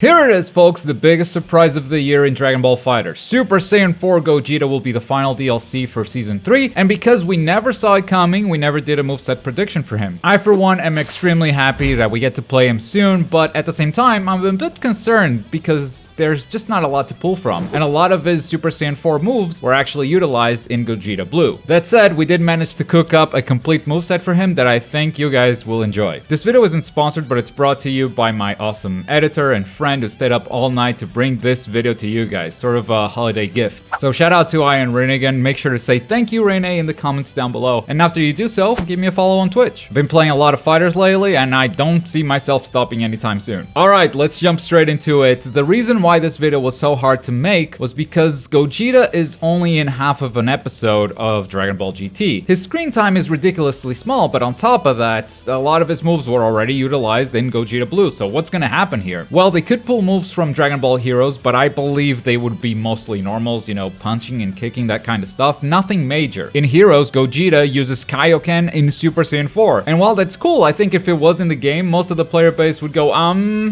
Here it is, folks, the biggest surprise of the year in Dragon Ball FighterZ. Super Saiyan 4 Gogeta will be the final DLC for Season 3, and because we never saw it coming, we never did a moveset prediction for him. I, for one, am extremely happy that we get to play him soon, but at the same time, I'm a bit concerned because there's just not a lot to pull from, and a lot of his Super Saiyan 4 moves were actually utilized in Gogeta Blue. That said, we did manage to cook up a complete moveset for him that I think you guys will enjoy. This video isn't sponsored, but it's brought to you by my awesome editor and friend who stayed up all night to bring this video to you guys, sort of a holiday gift. So shout out to Ian Renigan. Make sure to say thank you, Rene, in the comments down below. And after you do so, give me a follow on Twitch. I've been playing a lot of FighterZ lately, and I don't see myself stopping anytime soon. Alright, let's jump straight into it. The reason why this video was so hard to make was because Gogeta is only in half of an episode of Dragon Ball GT. His screen time is ridiculously small, but on top of that, a lot of his moves were already utilized in Gogeta Blue. So what's gonna happen here? Well, they could pull moves from Dragon Ball Heroes, but I believe they would be mostly normals, you know, punching and kicking, that kind of stuff. Nothing major. In Heroes, Gogeta uses Kaioken in Super Saiyan 4. And while that's cool, I think if it was in the game, most of the player base would go,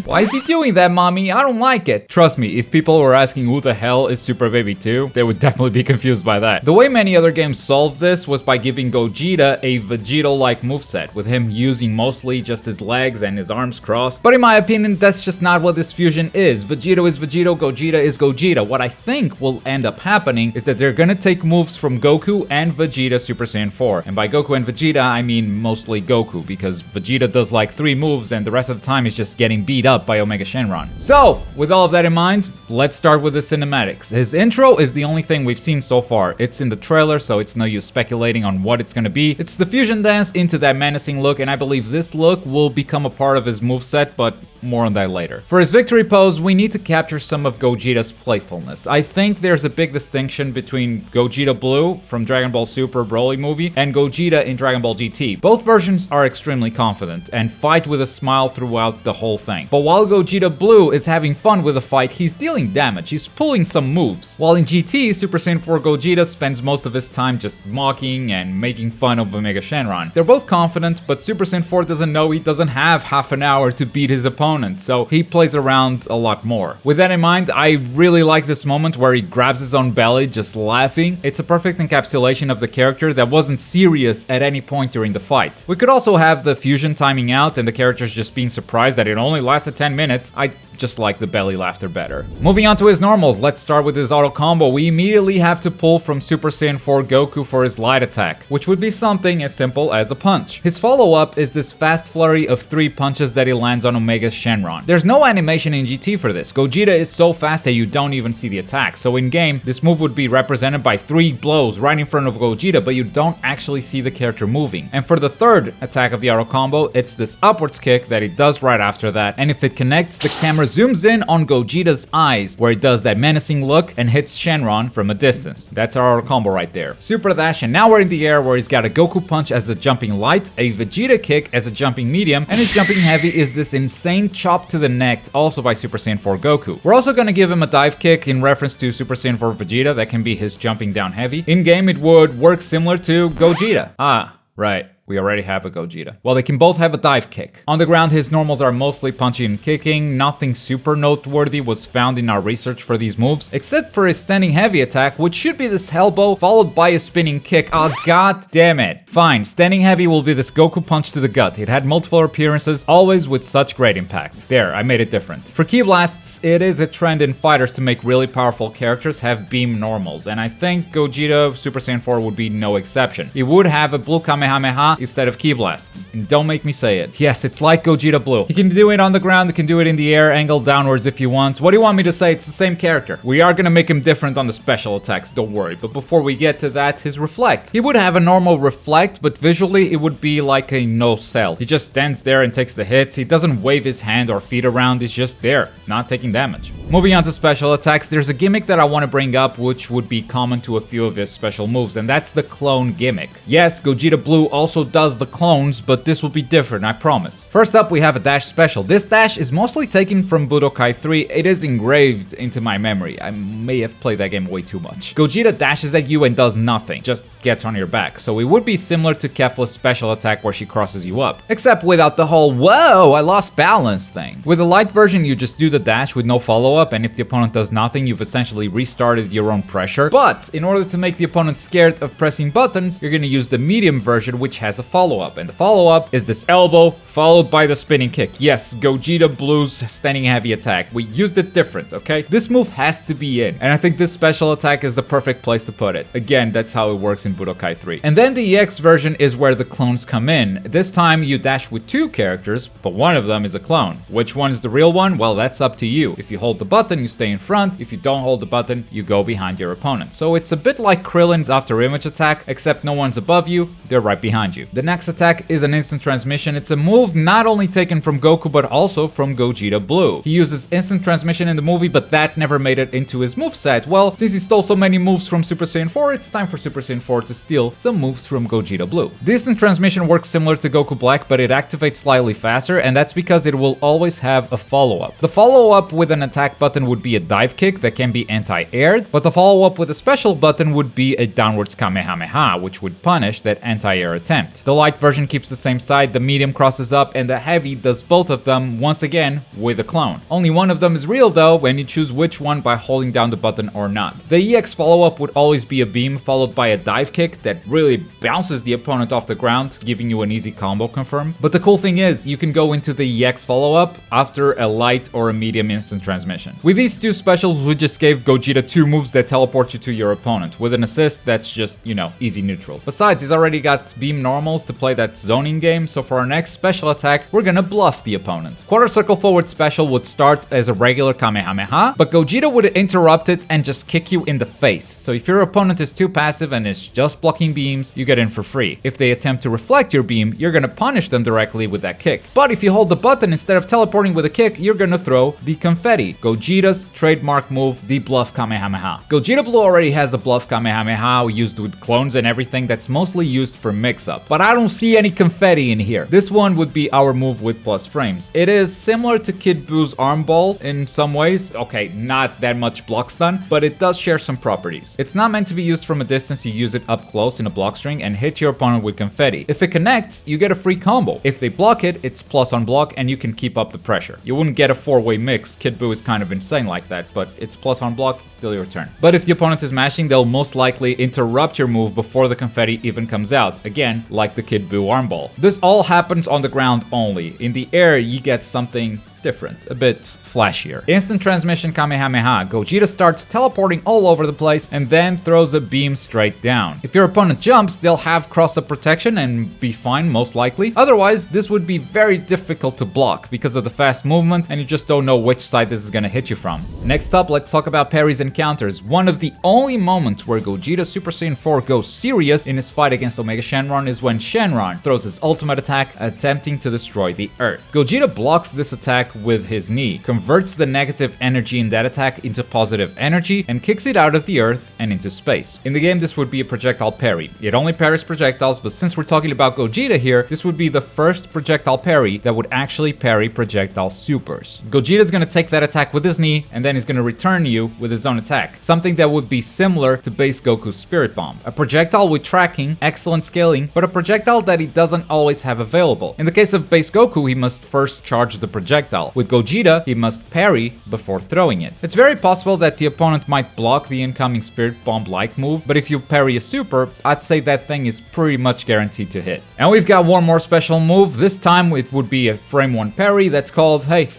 why is he doing that, mommy? I don't like it. Trust me, if people were asking who the hell is Super Baby 2, they would definitely be confused by that. The way many other games solved this was by giving Gogeta a Vegeta-like moveset, with him using mostly just his legs and his arms crossed. But in my opinion, that's just not what this fusion is. Vegito is Vegito, Gogeta is Gogeta. What I think will end up happening is that they're gonna take moves from Goku and Vegeta Super Saiyan 4. And by Goku and Vegeta, I mean mostly Goku, because Vegeta does like 3 moves and the rest of the time is just getting beat up by Omega Shenron. So, with all of that in mind, let's start with the cinematics. His intro is the only thing we've seen so far. It's in the trailer, so it's no use speculating on what it's gonna be. It's the fusion dance into that menacing look, and I believe this look will become a part of his moveset, but more on that later. For his victory pose, we need to capture some of Gogeta's playfulness. I think there's a big distinction between Gogeta Blue from Dragon Ball Super Broly movie and Gogeta in Dragon Ball GT. Both versions are extremely confident and fight with a smile throughout the whole thing. But while Gogeta Blue is having fun with the fight, he's dealing damage, he's pulling some moves. While in GT, Super Saiyan 4 Gogeta spends most of his time just mocking and making fun of Omega Shenron. They're both confident, but Super Saiyan 4 doesn't know he doesn't have half an hour to beat his opponent, so he plays around a lot more. With that in mind, I really like this moment where he grabs his own belly just laughing. It's a perfect encapsulation of the character that wasn't serious at any point during the fight. We could also have the fusion timing out and the characters just being surprised that it only lasted 10 minutes. I just like the belly laughter better. Moving on to his normals, let's start with his auto combo. We immediately have to pull from Super Saiyan 4 Goku for his light attack, which would be something as simple as a punch. His follow-up is this fast flurry of 3 punches that he lands on Omega Shenron. There's no animation in GT for this. Gogeta is so fast that you don't even see the attack, so in game, this move would be represented by 3 blows right in front of Gogeta, but you don't actually see the character moving. And for the third attack of the auto combo, it's this upwards kick that he does right after that, and if it connects, the camera zooms in on Gogeta's eyes, where it does that menacing look and hits Shenron from a distance. That's our combo right there. Super dash, and now we're in the air where he's got a Goku punch as the jumping light, a Vegeta kick as a jumping medium, and his jumping heavy is this insane chop to the neck, also by Super Saiyan 4 Goku. We're also gonna give him a dive kick in reference to Super Saiyan 4 Vegeta. That can be his jumping down heavy. In game, it would work similar to Gogeta. Right. We already have a Gogeta. Well, they can both have a dive kick. On the ground, his normals are mostly punching and kicking. Nothing super noteworthy was found in our research for these moves, except for his standing heavy attack, which should be this elbow, followed by a spinning kick. Oh, god damn it. Fine, standing heavy will be this Goku punch to the gut. It had multiple appearances, always with such great impact. There, I made it different. For ki blasts, it is a trend in fighters to make really powerful characters have beam normals, and I think Gogeta Super Saiyan 4 would be no exception. He would have a Blue Kamehameha instead of ki blasts. And don't make me say it. Yes, it's like Gogeta Blue. You can do it on the ground, you can do it in the air, angled downwards if you want. What do you want me to say? It's the same character. We are gonna make him different on the special attacks, don't worry. But before we get to that, his reflect. He would have a normal reflect, but visually it would be like a no sell. He just stands there and takes the hits. He doesn't wave his hand or feet around, he's just there, not taking damage. Moving on to special attacks, there's a gimmick that I want to bring up which would be common to a few of his special moves, and that's the clone gimmick. Yes, Gogeta Blue also does the clones, but this will be different, I promise. First up, we have a dash special. This dash is mostly taken from Budokai 3. It is engraved into my memory. I may have played that game way too much. Gogeta dashes at you and does nothing, just gets on your back. So it would be similar to Kefla's special attack where she crosses you up, except without the whole "whoa, I lost balance" thing. With the light version, you just do the dash with no follow-up, and if the opponent does nothing, you've essentially restarted your own pressure. But in order to make the opponent scared of pressing buttons, you're gonna use the medium version, which has a follow-up, and the follow-up is this elbow followed by the spinning kick. Yes, Gogeta Blue's standing heavy attack. We used it different, okay? This move has to be in, and I think this special attack is the perfect place to put it. Again, that's how it works in Budokai 3. And then the EX version is where the clones come in. This time you dash with two characters, but one of them is a clone. Which one is the real one? Well, that's up to you. If you hold the button, you stay in front. If you don't hold the button, you go behind your opponent. So it's a bit like Krillin's after image attack, except no one's above you, they're right behind you. The next attack is an instant transmission. It's a move not only taken from Goku, but also from Gogeta Blue. He uses instant transmission in the movie, but that never made it into his moveset. Well, since he stole so many moves from Super Saiyan 4, it's time for Super Saiyan 4 to steal some moves from Gogeta Blue. The instant transmission works similar to Goku Black, but it activates slightly faster, and that's because it will always have a follow-up. The follow-up with an attack button would be a dive kick that can be anti-aired, but the follow-up with a special button would be a downwards Kamehameha, which would punish that anti-air attempt. The light version keeps the same side, the medium crosses up, and the heavy does both of them, once again, with a clone. Only one of them is real though, when you choose which one by holding down the button or not. The EX follow-up would always be a beam followed by a dive kick that really bounces the opponent off the ground, giving you an easy combo confirm. But the cool thing is, you can go into the EX follow-up after a light or a medium instant transmission. With these two specials, we just gave Gogeta two moves that teleport you to your opponent. With an assist, that's just, you know, easy neutral. Besides, he's already got beam normals to play that zoning game, so for our next special attack, we're gonna bluff the opponent. Quarter circle forward special would start as a regular Kamehameha, but Gogeta would interrupt it and just kick you in the face. So if your opponent is too passive and is just blocking beams, you get in for free. If they attempt to reflect your beam, you're gonna punish them directly with that kick. But if you hold the button instead of teleporting with a kick, you're gonna throw the confetti, Gogeta's trademark move, the Bluff Kamehameha. Gogeta Blue already has the Bluff Kamehameha used with clones and everything that's mostly used for mix-up, but I don't see any confetti in here. This one would be our move with plus frames. It is similar to Kid Buu's arm ball in some ways. Okay, not that much block stun, but it does share some properties. It's not meant to be used from a distance. You use it up close in a block string and hit your opponent with confetti. If it connects, you get a free combo. If they block it, it's plus on block and you can keep up the pressure. You wouldn't get a four-way mix. Kid Buu is kind of insane like that, but it's plus on block, still your turn. But if the opponent is mashing, they'll most likely interrupt your move before the confetti even comes out. Again, like the Kid Buu arm ball. This all happens on the ground only. In the air, you get something different, a bit flashier. Instant transmission Kamehameha. Gogeta starts teleporting all over the place and then throws a beam straight down. If your opponent jumps, they'll have cross-up protection and be fine most likely. Otherwise, this would be very difficult to block because of the fast movement and you just don't know which side this is gonna hit you from. Next up, let's talk about parries and counters. One of the only moments where Gogeta Super Saiyan 4 goes serious in his fight against Omega Shenron is when Shenron throws his ultimate attack attempting to destroy the Earth. Gogeta blocks this attack with his knee, converts the negative energy in that attack into positive energy, and kicks it out of the Earth and into space. In the game, this would be a projectile parry. It only parries projectiles, but since we're talking about Gogeta here, this would be the first projectile parry that would actually parry projectile supers. Gogeta's gonna take that attack with his knee, and then he's gonna return you with his own attack, something that would be similar to base Goku's Spirit Bomb. A projectile with tracking, excellent scaling, but a projectile that he doesn't always have available. In the case of base Goku, he must first charge the projectile. With Gogeta, he must parry before throwing it. It's very possible that the opponent might block the incoming Spirit Bomb-like move, but if you parry a super, I'd say that thing is pretty much guaranteed to hit. And we've got one more special move. This time it would be a frame 1 parry that's called, hey,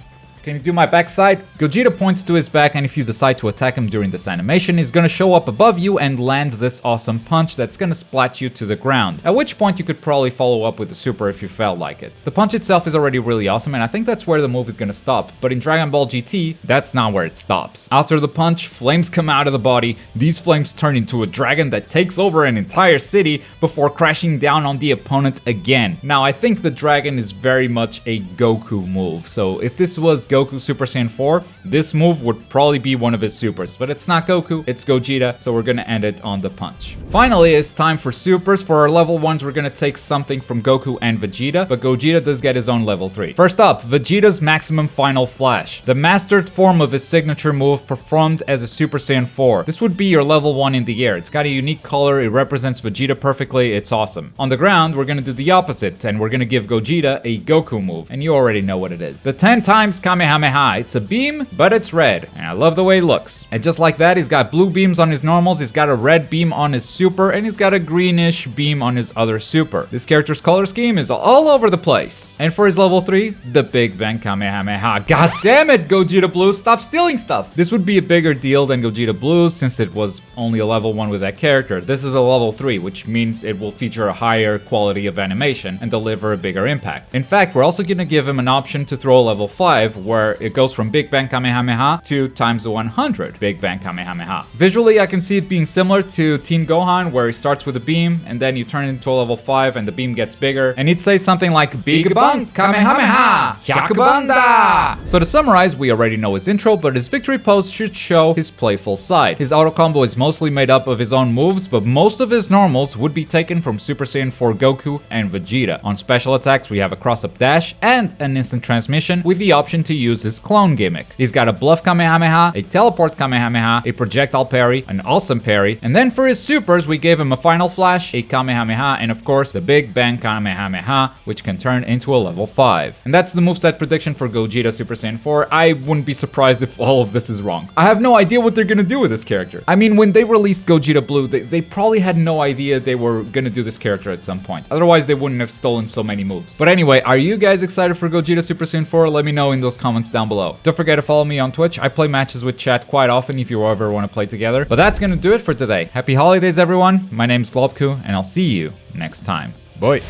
can you do my backside? Gogeta points to his back, and if you decide to attack him during this animation, he's gonna show up above you and land this awesome punch that's gonna splat you to the ground. At which point you could probably follow up with a super if you felt like it. The punch itself is already really awesome, and I think that's where the move is gonna stop, but in Dragon Ball GT, that's not where it stops. After the punch, flames come out of the body. These flames turn into a dragon that takes over an entire city before crashing down on the opponent again. Now, I think the dragon is very much a Goku move, so if this was Goku Super Saiyan 4, this move would probably be one of his supers. But it's not Goku, it's Gogeta, so we're gonna end it on the punch. Finally, it's time for supers. For our level 1s, we're gonna take something from Goku and Vegeta, but Gogeta does get his own level 3. First up, Vegeta's Maximum Final Flash. The mastered form of his signature move performed as a Super Saiyan 4. This would be your level 1 in the air. It's got a unique color, it represents Vegeta perfectly, it's awesome. On the ground, we're gonna do the opposite, and we're gonna give Gogeta a Goku move, and you already know what it is. The 10 times Kamehameha. It's a beam, but it's red, and I love the way it looks. And just like that, he's got blue beams on his normals, he's got a red beam on his super, and he's got a greenish beam on his other super. This character's color scheme is all over the place. And for his level 3, the Big Bang Kamehameha. God damn it, Gogeta Blues, stop stealing stuff! This would be a bigger deal than Gogeta Blues since it was only a level 1 with that character. This is a level 3, which means it will feature a higher quality of animation and deliver a bigger impact. In fact, we're also gonna give him an option to throw a level 5 where it goes from Big Bang Kamehameha to times 100 Big Bang Kamehameha. Visually, I can see it being similar to Teen Gohan, where he starts with a beam and then you turn it into a level 5 and the beam gets bigger, and he'd say something like Big Bang Kamehameha Hyakubanda. So to summarize, we already know his intro, but his victory pose should show his playful side. His auto combo is mostly made up of his own moves, but most of his normals would be taken from Super Saiyan 4 Goku and Vegeta. On special attacks, we have a cross-up dash and an instant transmission with the option to use his clone gimmick. He's got a Bluff Kamehameha, a Teleport Kamehameha, a Projectile Parry, an Awesome Parry, and then for his supers, we gave him a Final Flash, a Kamehameha, and of course, the Big Bang Kamehameha, which can turn into a level 5. And that's the moveset prediction for Gogeta Super Saiyan 4. I wouldn't be surprised if all of this is wrong. I have no idea what they're gonna do with this character. I mean, when they released Gogeta Blue, they probably had no idea they were gonna do this character at some point. Otherwise, they wouldn't have stolen so many moves. But anyway, are you guys excited for Gogeta Super Saiyan 4? Let me know in those comments down below. Don't forget to follow me on Twitch. I play matches with chat quite often if you ever want to play together. But that's gonna do it for today. Happy holidays, everyone. My name's Globku, and I'll see you next time. Bye.